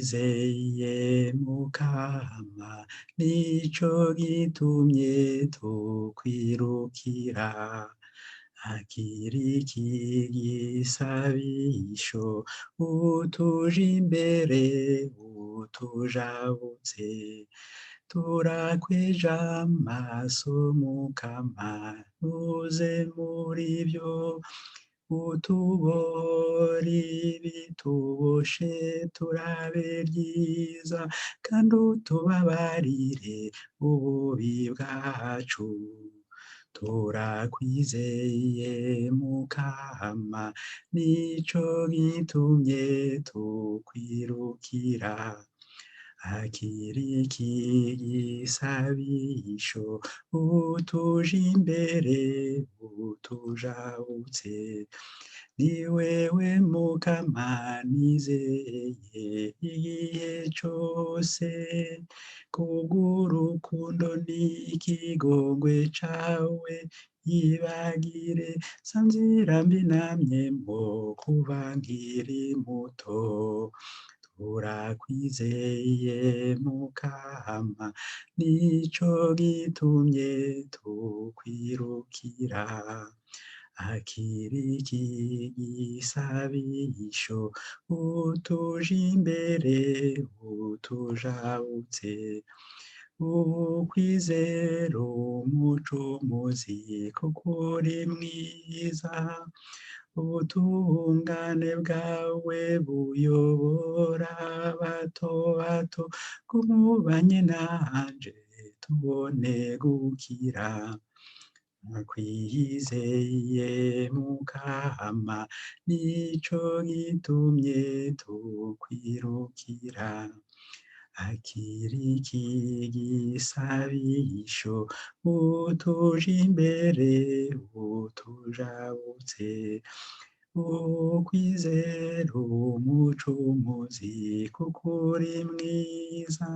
turakwizeye Mukama, nico gitumye tukwirukira. Akira iki gisabisho, utuje imbere, utujabutse. Turakweja amaso Mukama, ntuze muri byo, utubori bituboshe turabe ryiza, kandi utubabarire ububi bwacu. Turakwizeye Mukama, nico gitumye tukwirukira. Akira iki gisabisho, utuje imbere, utujabutse. Ni wewe Mukama nizeye igihe cose, kubw'urukundo n'ikigongwe cawe, yibagire za nzira mbi namyemwo kuva nkiri muto. Turakwizeye Mukama, nico gitumye tukwirukira. Akira iki gisabisho, utuje imbere, utujabutse. Ukwizera umucumuzi, kuko uri mwiza, ubutungane bwawe buyobora bato bato, kumubanye nanje tubone gukira. Nakwizeye Mukama, nico gitumye tukwirukira. Akira iki gisabisho, utuje imbere, utujabutse. Ukwizera umucumuzi, kuko uri mwiza,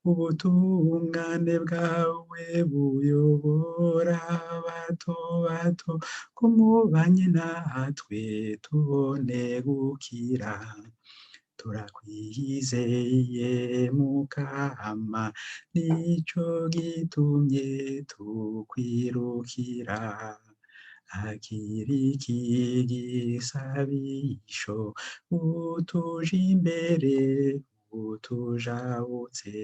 ubutungane bwawe buyobora bato bato, kumubanye natwe tubone gukira. Turakwizeye Mukama, nico gitumye tukwirukira. Akira iki gisabisho, utuje imbere, utujabutse.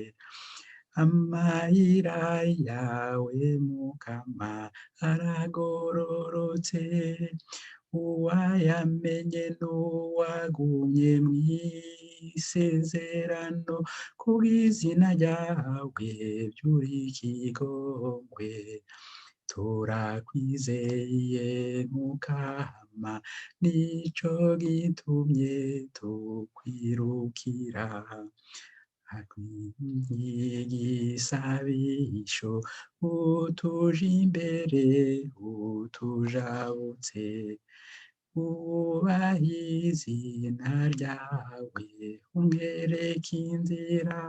Amayira yawe Mukama aragororotse, uwayamenye n'uwagumye mw'isezerano, kubw'izina ryawe ryuri ikigongwe. Turakwizeye Mukama, nico gitumye tukwirukira. Igisabisho, utuje imbere, utujabutse. Wubahe izina ryawe, umwereke inzira,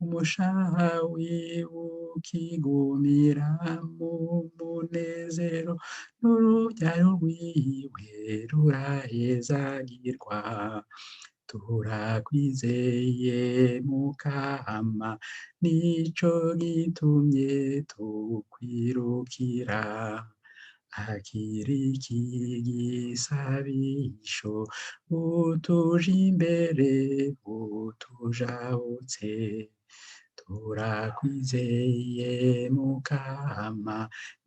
umushaha wiwe ukigumira mu munezero, n'urubyaro rwiwe rurahezagirwa. Turakwizeye Mukama, nico gitumye tukwirukira. Akira iki gisabisho, utuje imbere, utujabutse. Turakwizeye Mukama,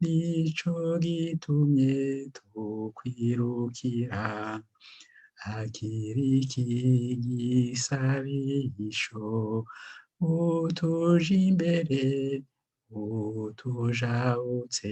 nico gitumye tukwirukira. Akira iki gisabisho, utuje imbere, utujabutse.